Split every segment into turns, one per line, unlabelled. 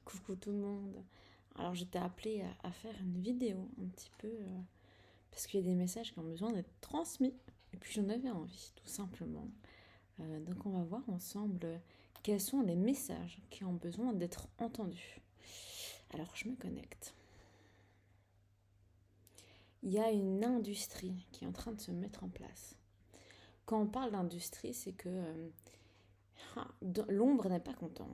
Coucou tout le monde. Alors j'étais appelée à faire une vidéo un petit peu parce qu'il y a des messages qui ont besoin d'être transmis. Et puis j'en avais envie, tout simplement. Donc on va voir ensemble quels sont les messages qui ont besoin d'être entendus. Alors je me connecte. Il y a une industrie qui est en train de se mettre en place. Quand on parle d'industrie, c'est que l'ombre n'est pas content.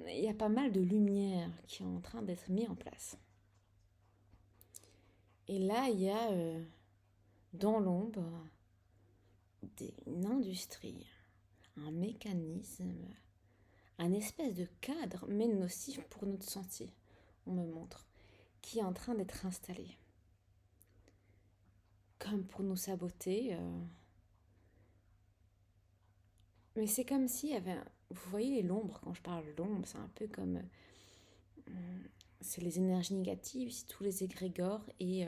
Il y a pas mal de lumière qui est en train d'être mis en place. Et là, il y a dans l'ombre une industrie, un mécanisme, un espèce de cadre, mais nocif pour notre santé, on me montre, qui est en train d'être installé. Comme pour nous saboter. Mais c'est comme s'il y avait... Vous voyez l'ombre, quand je parle de l'ombre, c'est un peu comme... c'est les énergies négatives, c'est tous les égrégores, et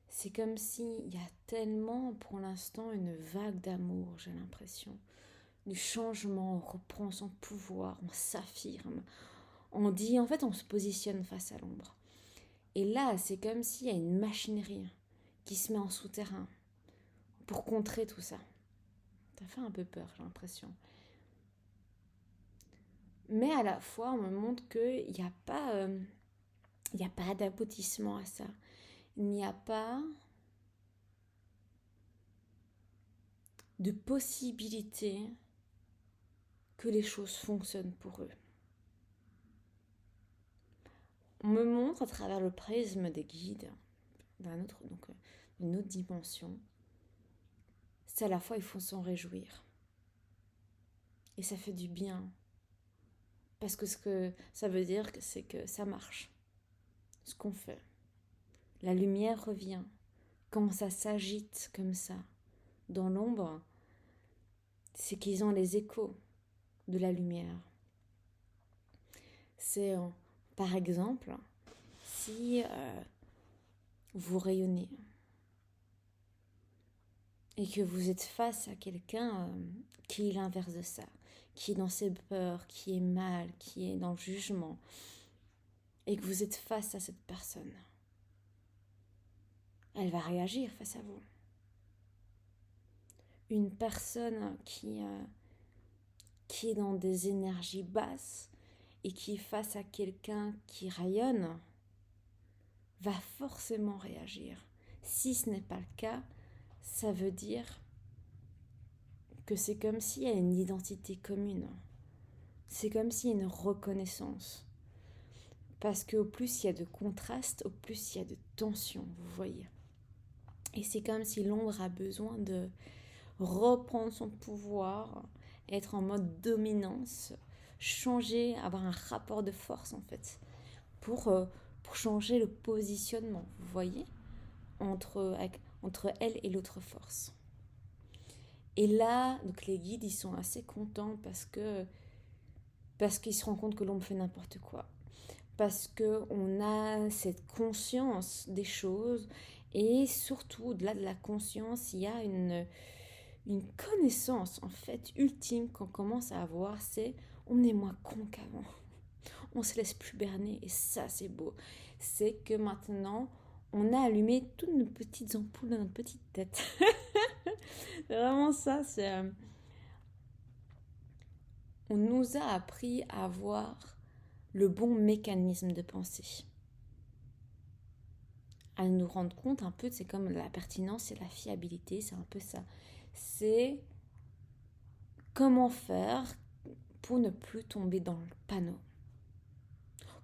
c'est comme s'il y a tellement, pour l'instant, une vague d'amour, j'ai l'impression. Du changement, on reprend son pouvoir, on s'affirme, on dit, en fait, on se positionne face à l'ombre. Et là, c'est comme s'il y a une machinerie qui se met en souterrain pour contrer tout ça. Ça fait un peu peur, j'ai l'impression. Mais à la fois, on me montre qu'il n'y a pas, il n'y a pas d'aboutissement à ça. Il n'y a pas de possibilité que les choses fonctionnent pour eux. On me montre à travers le prisme des guides, d'une autre dimension, c'est à la fois il faut s'en réjouir. Et ça fait du bien. Parce que ce que ça veut dire, c'est que ça marche. Ce qu'on fait. La lumière revient. Quand ça s'agite comme ça, dans l'ombre, c'est qu'ils ont les échos de la lumière. C'est, par exemple, si vous rayonnez et que vous êtes face à quelqu'un qui est l'inverse de ça, qui est dans ses peurs, qui est mal, qui est dans le jugement, et que vous êtes face à cette personne, elle va réagir face à vous. Une personne qui est dans des énergies basses et qui est face à quelqu'un qui rayonne, va forcément réagir. Si ce n'est pas le cas, ça veut dire que c'est comme s'il y a une identité commune. C'est comme s'il y a une reconnaissance. Parce qu'au plus il y a de contraste, au plus il y a de tension, vous voyez. Et c'est comme si l'ombre a besoin de reprendre son pouvoir, être en mode dominance, changer, avoir un rapport de force en fait, pour changer le positionnement, vous voyez, entre elle et l'autre force. Et là, donc les guides, ils sont assez contents parce qu'ils se rendent compte que l'ombre fait n'importe quoi. Parce qu'on a cette conscience des choses et surtout, au-delà de la conscience, il y a une connaissance en fait ultime qu'on commence à avoir, c'est on est moins con qu'avant. On se laisse plus berner et ça c'est beau. C'est que maintenant on a allumé toutes nos petites ampoules dans notre petite tête. Vraiment ça, c'est... on nous a appris à avoir le bon mécanisme de pensée. À nous rendre compte un peu, c'est comme la pertinence et la fiabilité, c'est un peu ça. C'est comment faire pour ne plus tomber dans le panneau.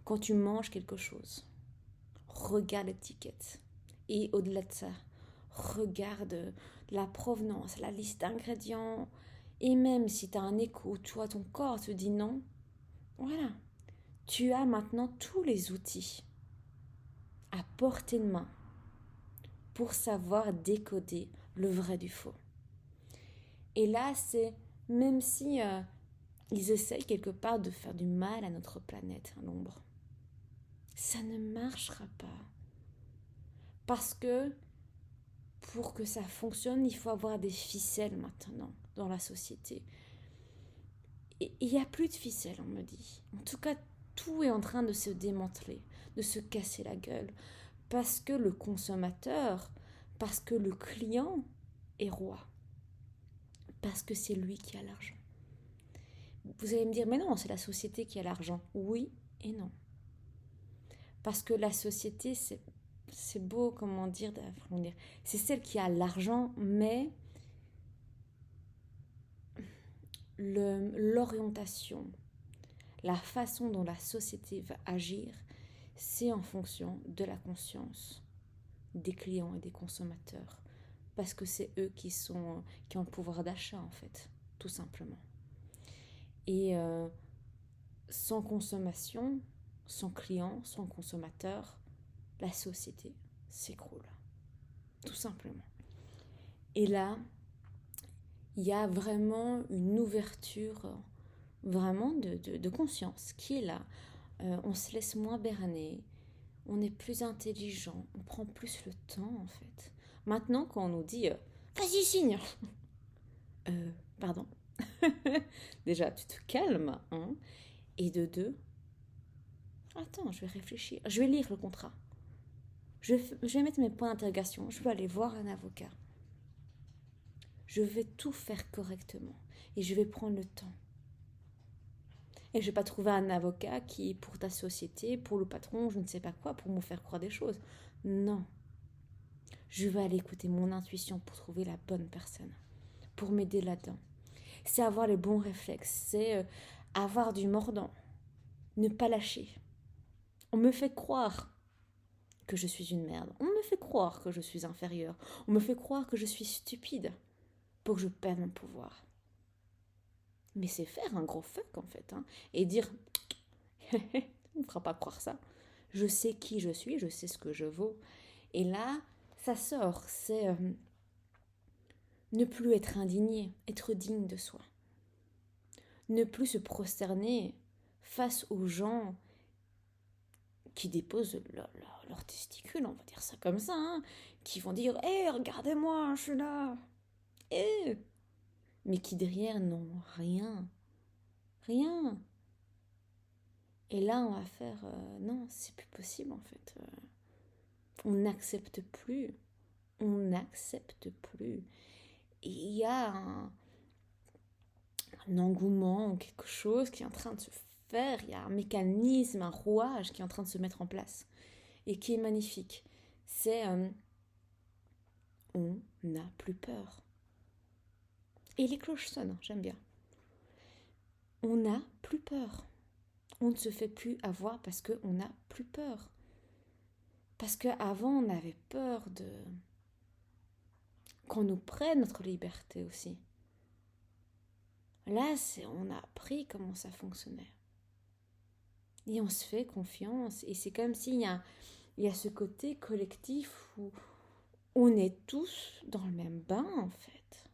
Quand tu manges quelque chose, regarde l'étiquette. Et au-delà de ça, regarde la provenance, la liste d'ingrédients. Et même si tu as un écho, toi, ton corps te dit non, voilà. Tu as maintenant tous les outils à portée de main pour savoir décoder le vrai du faux. Et là, c'est même si ils essayent quelque part de faire du mal à notre planète, à l'ombre, ça ne marchera pas. Parce que pour que ça fonctionne, il faut avoir des ficelles maintenant dans la société. Et il n'y a plus de ficelle, on me dit. En tout cas, tout est en train de se démanteler, de se casser la gueule. Parce que le consommateur, parce que le client est roi. Parce que c'est lui qui a l'argent. Vous allez me dire, mais non, c'est la société qui a l'argent. Oui et non. Parce que la société, c'est beau, comment dire, c'est celle qui a l'argent, mais l'orientation, la façon dont la société va agir, c'est en fonction de la conscience des clients et des consommateurs. Parce que c'est eux qui ont le pouvoir d'achat, en fait, tout simplement. Et sans consommation, sans client, sans consommateur, la société s'écroule. Tout simplement. Et là, il y a vraiment une ouverture vraiment de conscience qui est là. On se laisse moins berner, on est plus intelligent, on prend plus le temps en fait. Maintenant, quand on nous dit vas-y, signe pardon. Déjà, tu te calmes, hein. Et de deux, attends, je vais réfléchir, je vais lire le contrat. Je vais mettre mes points d'interrogation, je vais aller voir un avocat. Je vais tout faire correctement et je vais prendre le temps. Et je ne vais pas trouver un avocat qui, pour ta société, pour le patron, je ne sais pas quoi, pour me faire croire des choses. Non. Je vais aller écouter mon intuition pour trouver la bonne personne, pour m'aider là-dedans. C'est avoir les bons réflexes, c'est avoir du mordant, ne pas lâcher. On me fait croire que je suis une merde. On me fait croire que je suis inférieure. On me fait croire que je suis stupide pour que je perde mon pouvoir. Mais c'est faire un gros fuck en fait, hein, et dire on ne fera pas croire ça. Je sais qui je suis, je sais ce que je vaux. Et là, ça sort, c'est ne plus être indigné, être digne de soi. Ne plus se prosterner face aux gens qui déposent leurs testicules, on va dire ça comme ça, hein, qui vont dire « Hé, regardez-moi, je suis là !» mais qui derrière n'ont rien. Rien. Et là, on va faire non, c'est plus possible en fait. On n'accepte plus. On n'accepte plus. Et il y a un engouement, quelque chose qui est en train de se faire. Il y a un mécanisme, un rouage qui est en train de se mettre en place. Et qui est magnifique. C'est on n'a plus peur. Et les cloches sonnent, j'aime bien. On n'a plus peur. On ne se fait plus avoir parce qu'on n'a plus peur. Parce qu'avant, on avait peur qu'on nous prenne notre liberté aussi. Là, on a appris comment ça fonctionnait. Et on se fait confiance. Et c'est comme s'il y a ce côté collectif où on est tous dans le même bain, en fait.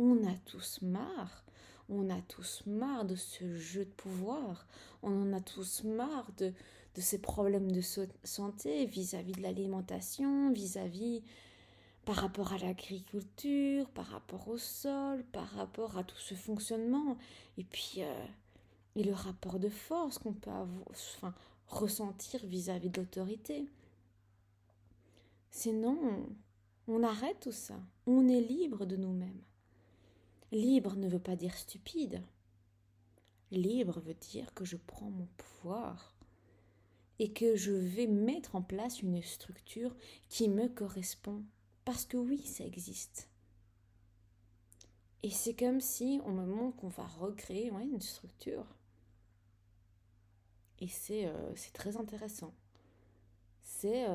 On a tous marre. On a tous marre de ce jeu de pouvoir. On en a tous marre de ces problèmes de santé vis-à-vis de l'alimentation, vis-à-vis par rapport à l'agriculture, par rapport au sol, par rapport à tout ce fonctionnement. Et puis, et le rapport de force qu'on peut ressentir vis-à-vis de l'autorité. Sinon, on arrête tout ça. On est libre de nous-mêmes. Libre ne veut pas dire stupide. Libre veut dire que je prends mon pouvoir et que je vais mettre en place une structure qui me correspond. Parce que oui, ça existe. Et c'est comme si on me montre qu'on va recréer une structure. Et c'est très intéressant. C'est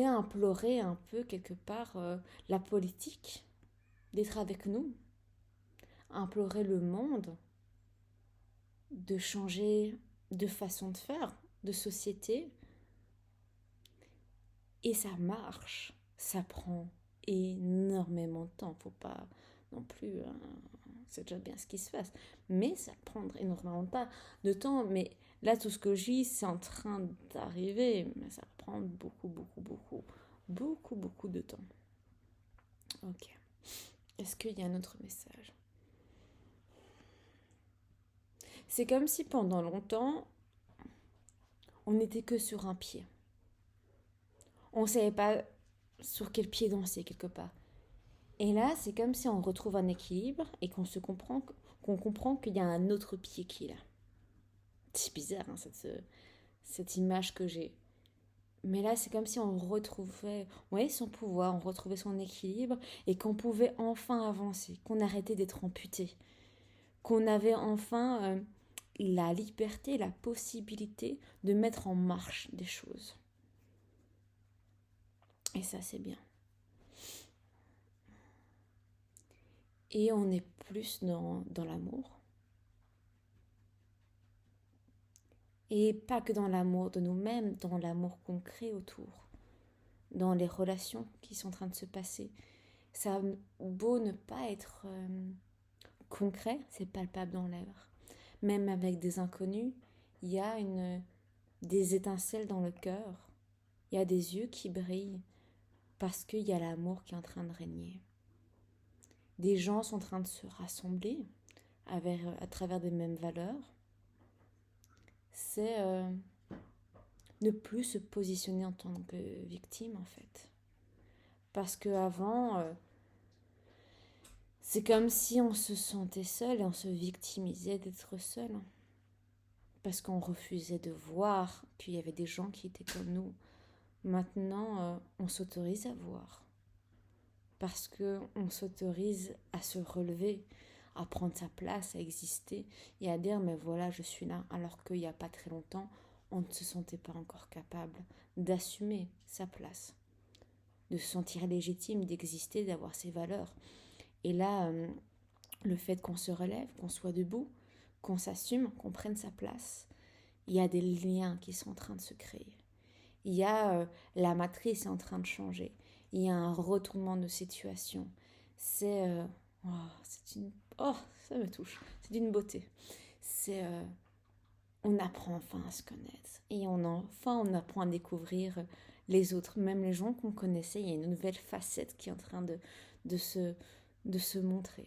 implorer un peu quelque part la politique d'être avec nous. Implorer le monde de changer de façon de faire, de société. Et ça marche. Ça prend énormément de temps. Faut pas non plus... c'est déjà bien ce qui se passe. Mais ça prend énormément de temps. Mais là, tout ce que je dis, c'est en train d'arriver. Mais ça prend beaucoup de temps. Ok. Est-ce qu'il y a un autre message ? C'est comme si pendant longtemps, on n'était que sur un pied. On ne savait pas sur quel pied danser quelque part. Et là, c'est comme si on retrouve un équilibre et qu'on comprend qu'il y a un autre pied qui est là. C'est bizarre, hein, cette image que j'ai. Mais là, c'est comme si on retrouvait, ouais, son pouvoir, on retrouvait son équilibre et qu'on pouvait enfin avancer, qu'on arrêtait d'être amputé, qu'on avait enfin la liberté, la possibilité de mettre en marche des choses. Et ça, c'est bien. Et on est plus dans l'amour. Et pas que dans l'amour de nous-mêmes, dans l'amour qu'on crée autour, dans les relations qui sont en train de se passer. Ça a beau ne pas être concret, c'est palpable dans l'air. Même avec des inconnus, il y a des étincelles dans le cœur, il y a des yeux qui brillent parce qu'il y a l'amour qui est en train de régner. Des gens sont en train de se rassembler à travers des mêmes valeurs. C'est ne plus se positionner en tant que victime en fait. Parce qu'avant, c'est comme si on se sentait seul et on se victimisait d'être seul. Parce qu'on refusait de voir qu'il y avait des gens qui étaient comme nous. Maintenant, on s'autorise à voir. Parce qu'on s'autorise à se relever, à prendre sa place, à exister et à dire mais voilà, je suis là. Alors qu'il n'y a pas très longtemps, on ne se sentait pas encore capable d'assumer sa place, de se sentir légitime, d'exister, d'avoir ses valeurs. Et là, le fait qu'on se relève, qu'on soit debout, qu'on s'assume, qu'on prenne sa place, il y a des liens qui sont en train de se créer. Il y a la matrice est en train de changer. Il y a un retournement de situation. C'est ça me touche. C'est d'une beauté. On apprend enfin à se connaître et on apprend à découvrir les autres, même les gens qu'on connaissait. Il y a une nouvelle facette qui est en train de se montrer.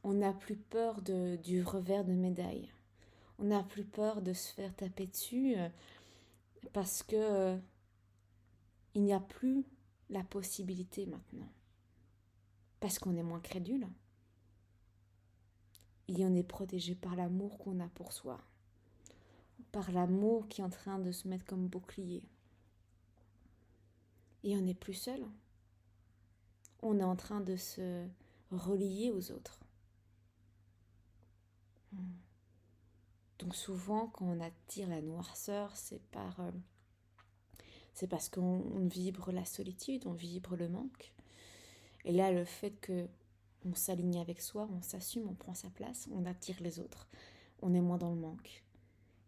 On n'a plus peur du revers de médaille. On n'a plus peur de se faire taper dessus parce que il n'y a plus la possibilité maintenant. Parce qu'on est moins crédule. Et on est protégé par l'amour qu'on a pour soi. Par l'amour qui est en train de se mettre comme bouclier. Et on n'est plus seul. On est en train de se relier aux autres. Donc souvent, quand on attire la noirceur, c'est parce qu'on vibre la solitude, on vibre le manque. Et là, le fait qu'on s'aligne avec soi, on s'assume, on prend sa place, on attire les autres. On est moins dans le manque.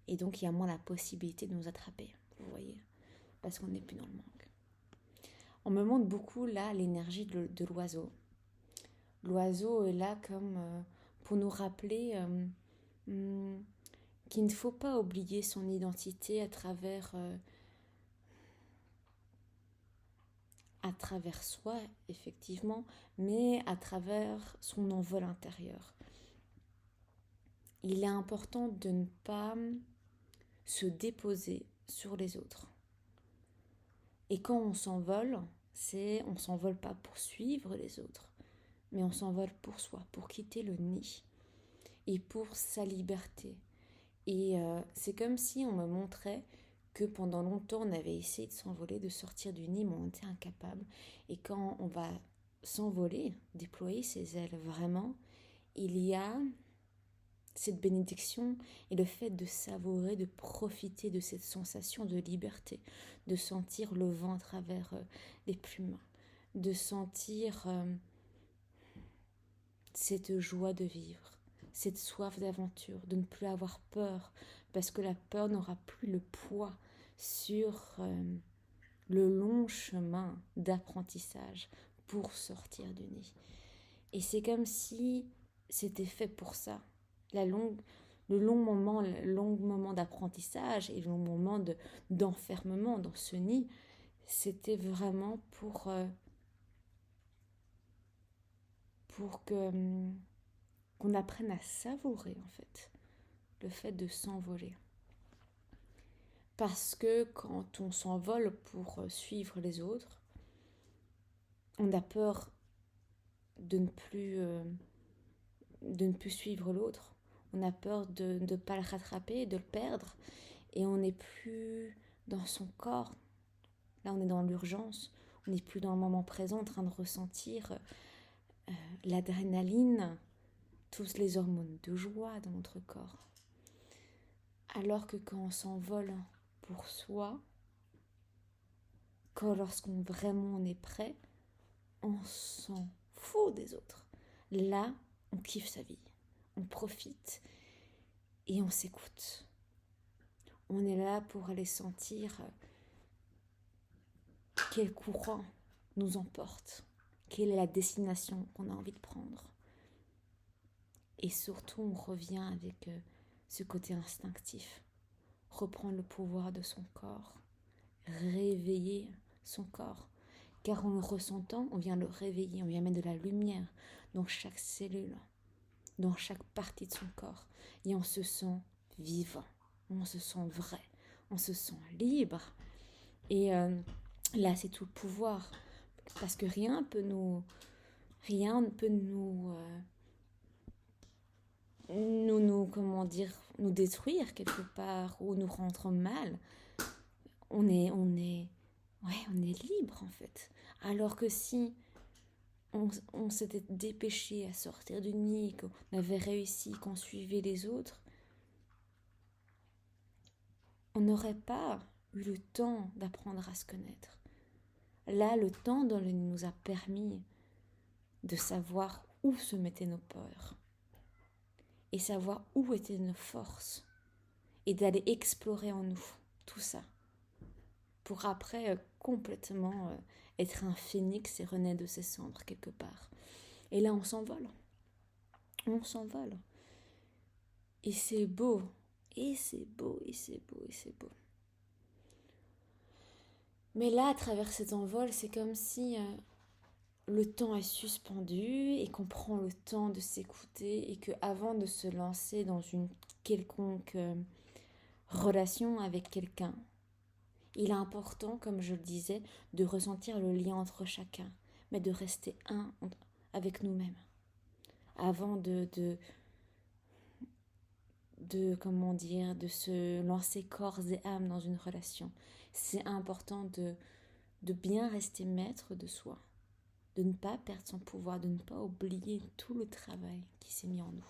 Et donc, il y a moins la possibilité de nous attraper, vous voyez, parce qu'on n'est plus dans le manque. On me montre beaucoup, là, l'énergie de l'oiseau. L'oiseau est là comme pour nous rappeler qu'il ne faut pas oublier son identité à travers soi, effectivement, mais à travers son envol intérieur. Il est important de ne pas se déposer sur les autres. Et quand on s'envole, on s'envole pas pour suivre les autres, mais on s'envole pour soi, pour quitter le nid et pour sa liberté. Et c'est comme si on me montrait que pendant longtemps on avait essayé de s'envoler, de sortir du nid, mais on était incapable. Et quand on va s'envoler, déployer ses ailes vraiment, il y a cette bénédiction et le fait de savourer, de profiter de cette sensation de liberté, de sentir le vent à travers les plumes, de sentir cette joie de vivre, cette soif d'aventure, de ne plus avoir peur, parce que la peur n'aura plus le poids sur le long chemin d'apprentissage pour sortir du nid. Et c'est comme si c'était fait pour ça. Le long moment d'apprentissage et le long moment d'enfermement dans ce nid, c'était vraiment pour que qu'on apprenne à savourer en fait le fait de s'envoler. Parce que quand on s'envole pour suivre les autres, on a peur de ne plus suivre l'autre. On a peur de ne pas le rattraper, de le perdre. Et on n'est plus dans son corps. Là, on est dans l'urgence. On n'est plus dans le moment présent en train de ressentir l'adrénaline, tous les hormones de joie dans notre corps. Alors que quand on s'envole pour soi, lorsqu'on vraiment on est prêt, on s'en fout des autres. Là, on kiffe sa vie, on profite et on s'écoute. On est là pour aller sentir quel courant nous emporte, quelle est la destination qu'on a envie de prendre. Et surtout, on revient avec ce côté instinctif, reprendre le pouvoir de son corps, réveiller son corps. Car en le ressentant, on vient le réveiller, on vient mettre de la lumière dans chaque cellule, dans chaque partie de son corps. Et on se sent vivant, on se sent vrai, on se sent libre. Et là, c'est tout le pouvoir. Parce que rien ne peut nous détruire quelque part ou nous rendre mal. On est libre en fait. Alors que si on s'était dépêché à sortir du nid, qu'on avait réussi, qu'on suivait les autres, on n'aurait pas eu le temps d'apprendre à se connaître. Là, le temps nous a permis de savoir où se mettaient nos peurs et savoir où étaient nos forces et d'aller explorer en nous tout ça pour après complètement être un phénix et renaître de ses cendres quelque part. Et là, on s'envole. On s'envole. Et c'est beau. Et c'est beau, et c'est beau, et c'est beau. Mais là, à travers cet envol, c'est comme si le temps est suspendu et qu'on prend le temps de s'écouter et qu'avant de se lancer dans une quelconque relation avec quelqu'un, il est important, comme je le disais, de ressentir le lien entre chacun, mais de rester un avec nous-mêmes. Avant de se lancer corps et âme dans une relation. C'est important de bien rester maître de soi, de ne pas perdre son pouvoir, de ne pas oublier tout le travail qui s'est mis en nous.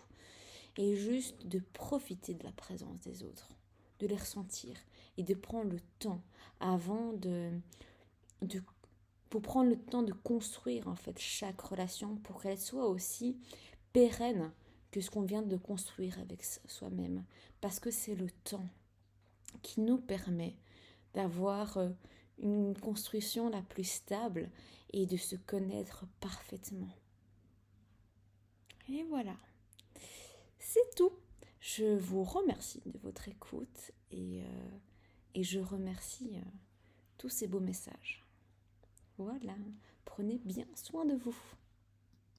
Et juste de profiter de la présence des autres, de les ressentir et de prendre le temps pour prendre le temps de construire en fait chaque relation pour qu'elle soit aussi pérenne que ce qu'on vient de construire avec soi-même. Parce que c'est le temps qui nous permet d'avoir une construction la plus stable et de se connaître parfaitement. Et voilà, c'est tout. Je vous remercie de votre écoute et je remercie tous ces beaux messages. Voilà, prenez bien soin de vous.